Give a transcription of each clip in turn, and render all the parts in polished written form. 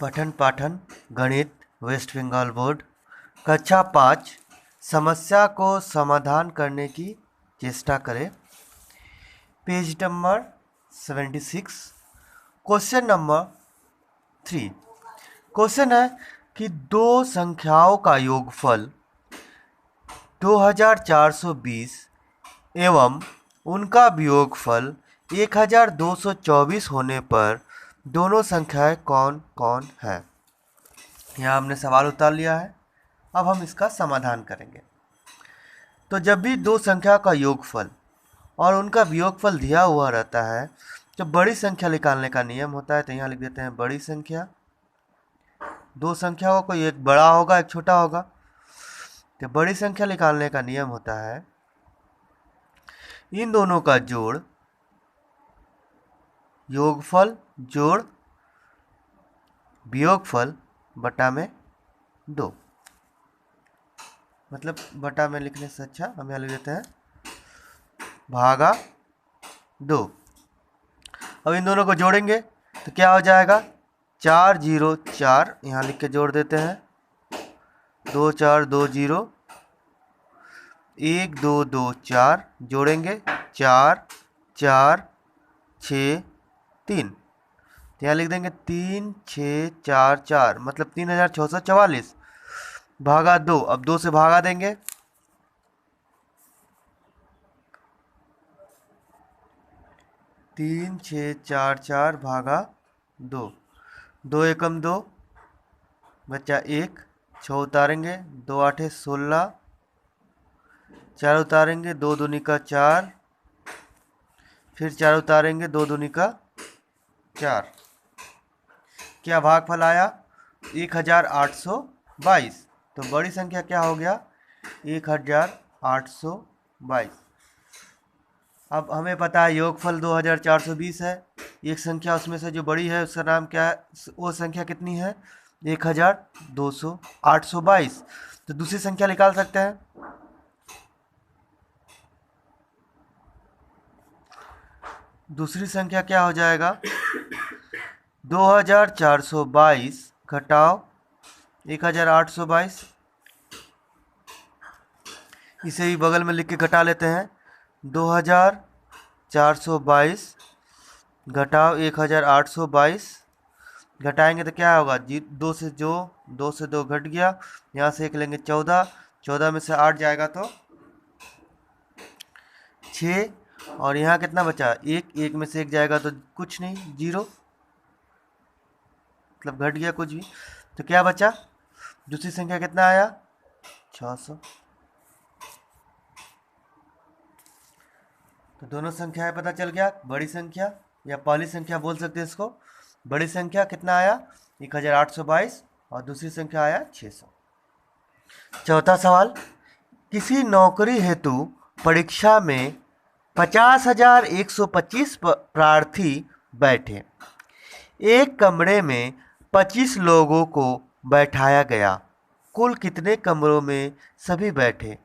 पठन पाठन गणित वेस्ट बंगाल बोर्ड कक्षा 5 समस्या को समाधान करने की चेष्टा करें। Page number 76 question number 3। Question है कि दो संख्याओं का योगफल 2420 एवं उनका वियोगफल 1224 होने पर दोनों संख्याएं कौन कौन है। यहाँ हमने सवाल उतार लिया है। अब हम इसका समाधान करेंगे। तो जब भी दो संख्या का योगफल और उनका वियोगफल दिया हुआ रहता है तो बड़ी संख्या निकालने का नियम होता है। तो यहाँ लिख देते हैं बड़ी संख्या। दो संख्याओं को एक बड़ा होगा एक छोटा होगा। तो बड़ी संख्या निकालने का नियम होता है इन दोनों का जोड़ योगफल जोड़ वियोगफल बटा में 2। मतलब बटा में लिखने से अच्छा हम यहाँ लिख देते हैं भागा 2। अब इन दोनों को जोड़ेंगे तो क्या हो जाएगा 4 0 4 यहाँ लिख के जोड़ देते हैं 2 4 2 0 1 2 2 4 जोड़ेंगे 4 4 6 3। यहाँ लिख देंगे 3 6 4 4 मतलब 3644 भागा 2। अब 2 से भागा देंगे 3 6 4 4 भागा 2। 2 एकम 2 बच्चा 1 6 उतारेंगे 2 8 16 4 उतारेंगे 2 दूनी का 4 फिर 4 उतारेंगे 2 दूनी का 4। क्या भागफल आया 1822। तो बड़ी संख्या क्या हो गया 1822। अब हमें पता है योगफल 2420 है। एक संख्या उसमें से जो बड़ी है उसका नाम क्या है, वो संख्या कितनी है 822। तो दूसरी संख्या निकाल सकते हैं। दूसरी संख्या क्या हो जाएगा 2422 घटाओ 1822। इसे ही बगल में लिख के घटा लेते हैं 2422 घटाओ 1822। घटाएंगे तो क्या होगा 2 से 2 घट गया। यहाँ से 1 लेंगे 14 14 में से 8 जाएगा तो 6 और यहाँ कितना बचा 1 में से 1 जाएगा तो कुछ नहीं 0 मतलब घट गया कुछ भी। तो क्या बचा दूसरी संख्या कितना आया 600। तो दोनों संख्याएं पता चल गया। बड़ी संख्या या पहली संख्या बोल सकते हैं इसको। बड़ी संख्या कितना आया 1822 और दूसरी संख्या आया 600। चौथा सवाल किसी नौकरी हेतु परीक्षा में 50,125 प्रार्थी बैठे। एक कमरे में 25 लोगों को बैठाया गया। कुल कितने कमरों में सभी बैठे।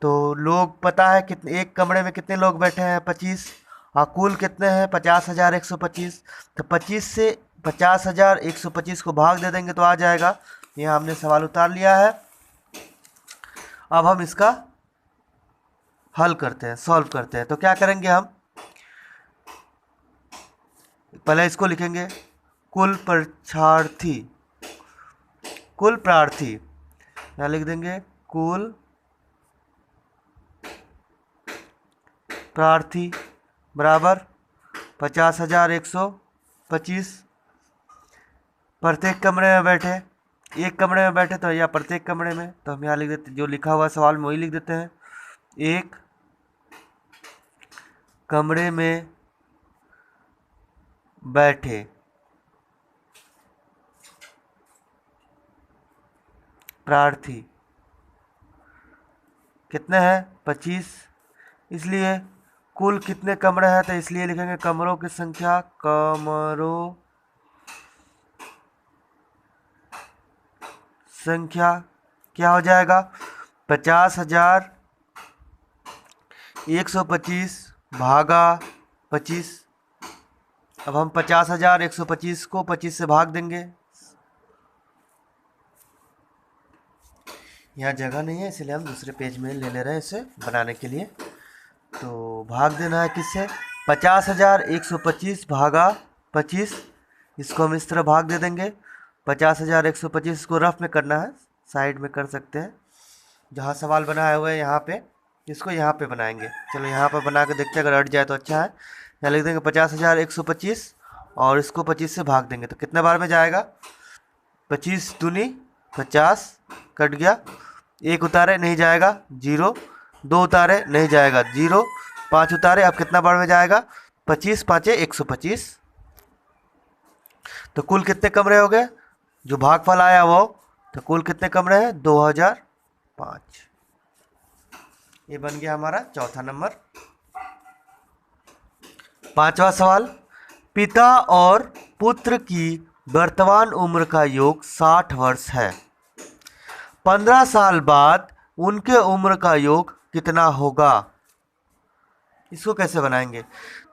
तो लोग पता है कितने एक कमरे में कितने लोग बैठे हैं 25 और कुल कितने हैं 50,125। तो 25 से 50,125 को भाग दे देंगे तो आ जाएगा। यहाँ हमने सवाल उतार लिया है। अब हम इसका हल करते हैं सॉल्व करते हैं। तो क्या करेंगे हम पहले इसको लिखेंगे कुल प्रार्थी यहाँ लिख देंगे कुल प्रार्थी बराबर 50,125। प्रत्येक कमरे में बैठे एक कमरे में बैठे तो या प्रत्येक कमरे में तो हम यहाँ लिख देते जो लिखा हुआ सवाल में वही लिख देते हैं। एक कमरे में बैठे प्रार्थी कितने हैं 25। इसलिए कुल कितने कमरे हैं तो इसलिए लिखेंगे कमरों की संख्या क्या हो जाएगा 50,125 भागा 25 अब हम 50,125 को 25 से भाग देंगे। यहाँ जगह नहीं है इसलिए हम दूसरे पेज में ले रहे हैं इसे बनाने के लिए। तो भाग देना है किससे, 50,125 भागा 25, इसको हम इस तरह भाग दे देंगे। 50,125 को रफ में करना है, साइड में कर सकते हैं। जहाँ सवाल बनाया हुआ है यहाँ पे, इसको यहाँ पे बनाएंगे। चलो यहाँ पर बना के देखते हैं, अगर अट जाए तो अच्छा है। यहाँ लिख देंगे 50,125 और इसको 25 से भाग देंगे तो कितने बार में जाएगा, 25 दूनी 50, कट गया। एक उतारे नहीं जाएगा, 0। 2 उतारे नहीं जाएगा, 0। 5 उतारे, अब कितना बार में जाएगा, 25 5 125। तो कुल कितने कमरे हो गए, जो भागफल आया वो, तो कुल कितने कमरे हैं, 2005। ये बन गया हमारा चौथा नंबर। पांचवा सवाल, पिता और पुत्र की वर्तमान उम्र का योग 60 वर्ष है। 15 साल बाद उनके उम्र का योग कितना होगा। इसको कैसे बनाएंगे,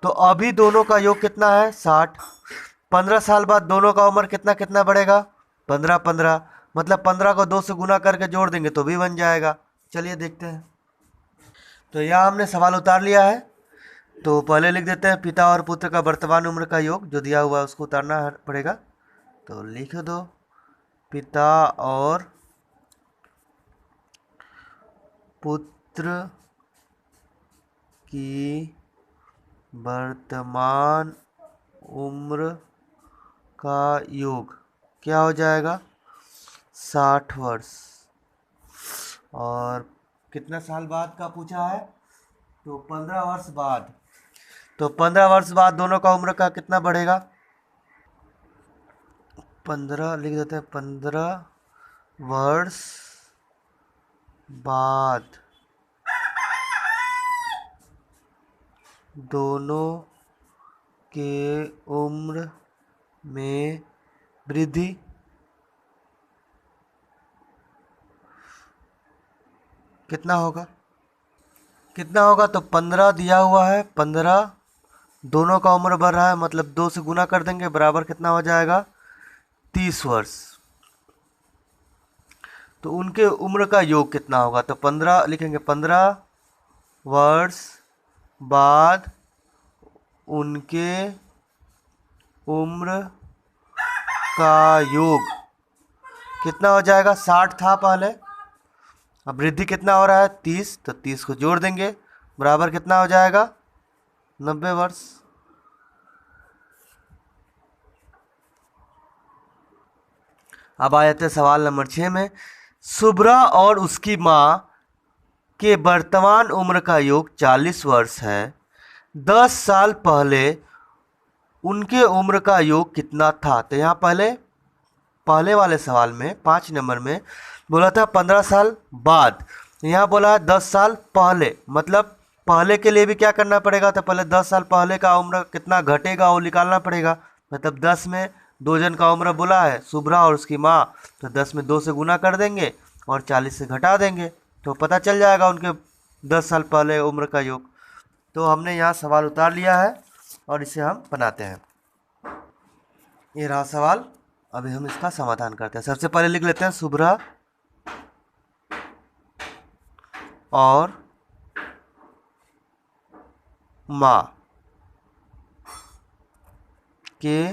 तो अभी दोनों का योग कितना है, 60। 15 साल बाद दोनों का उम्र कितना कितना बढ़ेगा, 15 15, मतलब 15 को 2 से गुना करके जोड़ देंगे तो भी बन जाएगा। चलिए देखते हैं। तो यहाँ हमने सवाल उतार लिया है। तो पहले लिख देते हैं पिता और पुत्र का वर्तमान उम्र का योग, जो दिया हुआ है उसको उतारना पड़ेगा। तो लिख दो पिता और पुत्र की वर्तमान उम्र का योग क्या हो जाएगा, 60 वर्ष। और कितना साल बाद का पूछा है, तो 15 वर्ष बाद। तो 15 वर्ष बाद दोनों का उम्र का कितना बढ़ेगा, 15 लिख देते हैं, 15 वर्ष बाद दोनों के उम्र में वृद्धि कितना होगा, कितना होगा, तो 15 दिया हुआ है, 15, दोनों का उम्र बढ़ रहा है मतलब 2 से गुना कर देंगे, बराबर कितना हो जाएगा, 30 वर्ष। तो उनके उम्र का योग कितना होगा, तो 15 लिखेंगे, 15 वर्ष बाद उनके उम्र का योग कितना हो जाएगा, 60 था पहले, अब वृद्धि कितना हो रहा है, 30, तो 30 को जोड़ देंगे, बराबर कितना हो जाएगा, 90 वर्ष। अब आ जाते हैं सवाल नंबर 6 में। शुभ्रा और उसकी माँ के वर्तमान उम्र का योग 40 वर्ष है। 10 साल पहले उनके उम्र का योग कितना था। तो यहाँ पहले वाले सवाल में 5 नंबर में बोला था 15 साल बाद, यहाँ बोला है 10 साल पहले, मतलब पहले के लिए भी क्या करना पड़ेगा, तो पहले 10 साल पहले का उम्र कितना घटेगा वो निकालना पड़ेगा। मतलब 10 में 2 जन का उम्र बोला है, शुभ्रा और उसकी माँ, तो 10 में 2 से गुना कर देंगे और 40 से घटा देंगे तो पता चल जाएगा उनके 10 साल पहले उम्र का योग। तो हमने यहाँ सवाल उतार लिया है और इसे हम बनाते हैं। ये रहा सवाल, अभी हम इसका समाधान करते हैं। सबसे पहले लिख लेते हैं शुभ्रा और माँ के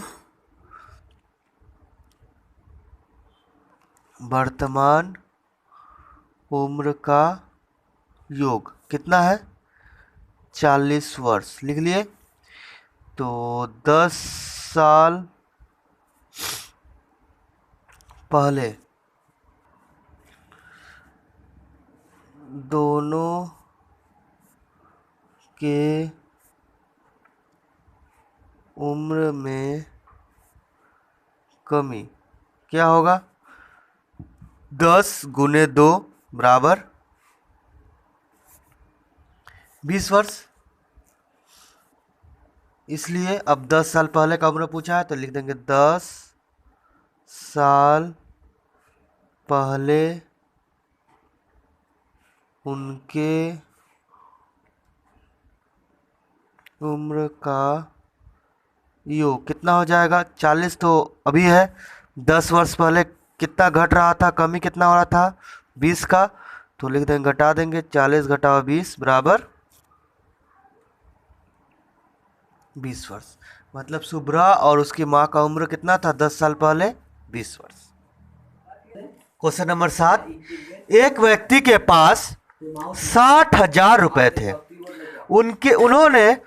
वर्तमान उम्र का योग कितना है, 40 वर्ष लिख लिए। तो 10 साल पहले दोनों के उम्र में कमी क्या होगा, 10 गुने 2 बराबर 20 वर्ष। इसलिए अब 10 साल पहले का उम्र पूछा है तो लिख देंगे 10 साल पहले उनके उम्र का योग कितना हो जाएगा, 40 तो अभी है, 10 वर्ष पहले कितना घट रहा था, कमी कितना हो रहा था 20 का, तो लिख देंगे घटा देंगे 40 घटाओ 20 बराबर 20 वर्ष। मतलब शुभ्रा और उसकी माँ का उम्र कितना था 10 साल पहले, 20 वर्ष। क्वेश्चन नंबर 7, एक व्यक्ति के पास 60,000 रुपए थे, उन्होंने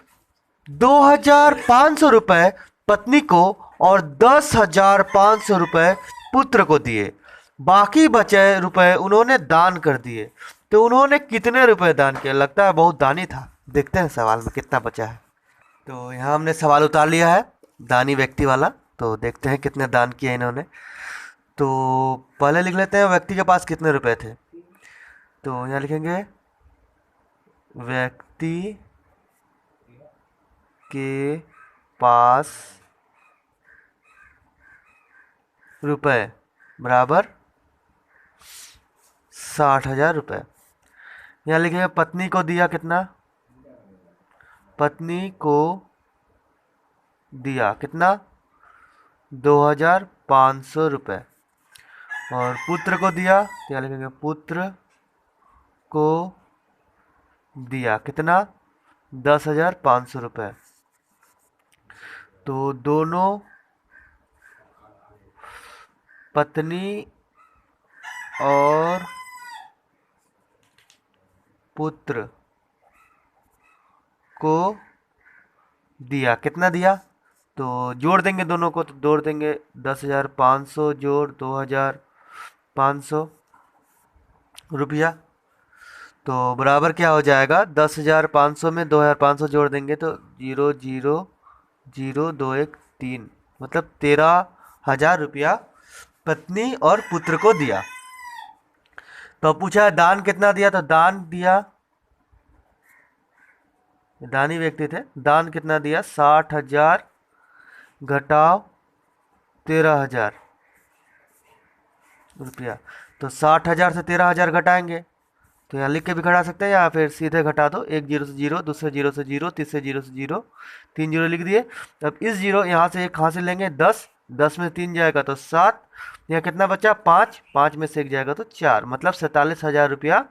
2,500 रुपए पत्नी को और 10,500 रुपए पुत्र को दिए, बाकी बचे रुपए उन्होंने दान कर दिए, तो उन्होंने कितने रुपए दान किए। लगता है बहुत दानी था। देखते हैं सवाल में कितना बचा है। तो यहाँ हमने सवाल उतार लिया है दानी व्यक्ति वाला, तो देखते हैं कितने दान किए इन्होंने। तो पहले लिख लेते हैं व्यक्ति के पास कितने रुपए थे। तो यहाँ लिखेंगे व्यक्ति के पास रुपए बराबर 60,000 रुपये। यहाँ लिखेंगे पत्नी को दिया कितना, पत्नी को दिया कितना 2,500 रुपये, और पुत्र को दिया तो यहाँ लिखेंगे पुत्र को दिया कितना 10,500 रुपये। तो दोनों पत्नी और पुत्र को दिया कितना दिया, तो जोड़ देंगे दोनों को, तो जोड़ देंगे 10,500 जोड़ 2,500 रुपया, तो बराबर क्या हो जाएगा 10,500 में 2,500 जोड़ देंगे तो 0,0,0,2,1,3, मतलब 13,000 रुपया पत्नी और पुत्र को दिया। तो पूछा दान कितना दिया, तो दान दिया, दानी व्यक्ति थे, दान कितना दिया 60,000 घटाओ 13,000 रुपया, तो 60,000 से 13,000 घटाएंगे, तो यहाँ लिख के भी घटा सकते हैं या फिर सीधे घटा दो, एक जीरो से जीरो, दूसरे जीरो से जीरो, तीसरे जीरो से जीरो, 3 जीरो लिख दिए। अब इस जीरो यहाँ से एक कहाँ से लेंगे 10, 10 में 3 जाएगा तो 7, यहाँ कितना बचा 5, 5 में से एक जाएगा तो 4, मतलब 47,000 रुपया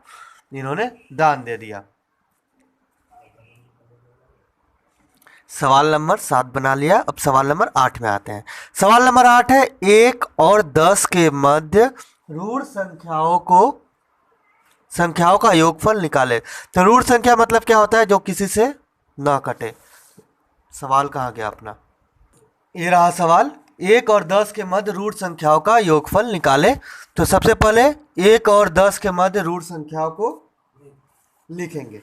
इन्होंने दान दे दिया। सवाल नंबर 7 बना लिया। अब सवाल नंबर 8 में आते हैं। सवाल नंबर 8 है 1 और 10 के मध्य ऋण संख्याओं का योगफल निकाले। तो ऋण संख्या मतलब क्या होता है, जो किसी से ना कटे। सवाल कहाँ गया अपना, ये रहा सवाल, 1 और 10 के मध्य ऋण संख्याओं का योगफल निकाले। तो सबसे पहले 1 और 10 के मध्य ऋण संख्याओं को लिखेंगे।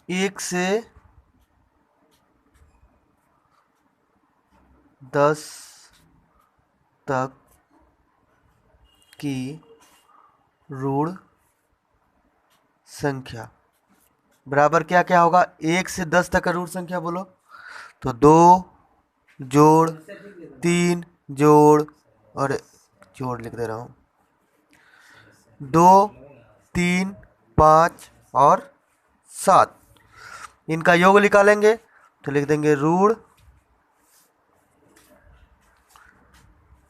एक से 10 तक की ऋण संख्या बराबर क्या क्या होगा, 1 से 10 तक का ऋण संख्या बोलो तो 2 जोड़ 3 जोड़, और जोड़ लिख दे रहा हूँ, 2 3 5 और 7, इनका योग निकालेंगे तो लिख देंगे ऋण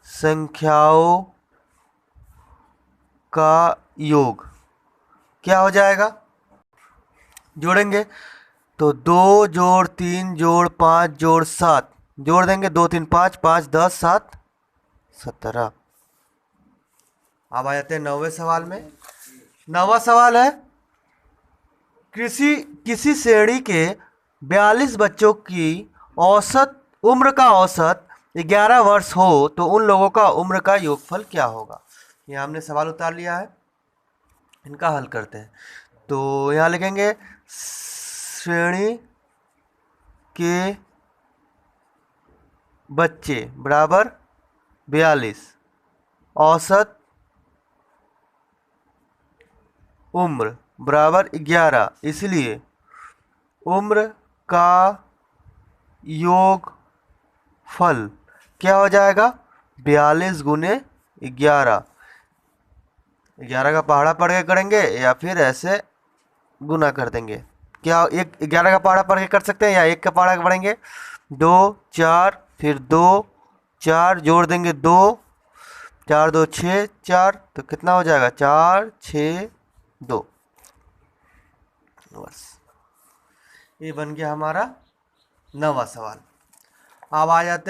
संख्याओं का योग क्या हो जाएगा, जोड़ेंगे तो 2 जोड़ 3 जोड़ 5 जोड़ 7, जोड़ देंगे 2 3 5, 5 10 7 17। अब आ जाते हैं 9वें सवाल में। 9वां सवाल है किसी श्रेणी के 42 बच्चों की औसत उम्र का औसत 11 वर्ष हो तो उन लोगों का उम्र का योगफल क्या होगा। यहाँ हमने सवाल उतार लिया है, इनका हल करते हैं। तो यहाँ लिखेंगे श्रेणी के बच्चे बराबर 42, औसत उम्र बराबर 11, इसलिए उम्र का योगफल क्या हो जाएगा 42 गुने 11, 11 का पहाड़ा पढ़ के करेंगे या फिर ऐसे गुना कर देंगे क्या एक 11 का पहाड़ा पढ़ के कर सकते हैं या एक का पहाड़ा पढ़ेंगे? 2 4 फिर 2 4 जोड़ देंगे 2, 4 2 6 4, तो कितना हो जाएगा? 4 6 2। बस ये बन गया हमारा 9वां सवाल। अब आ जाते हैं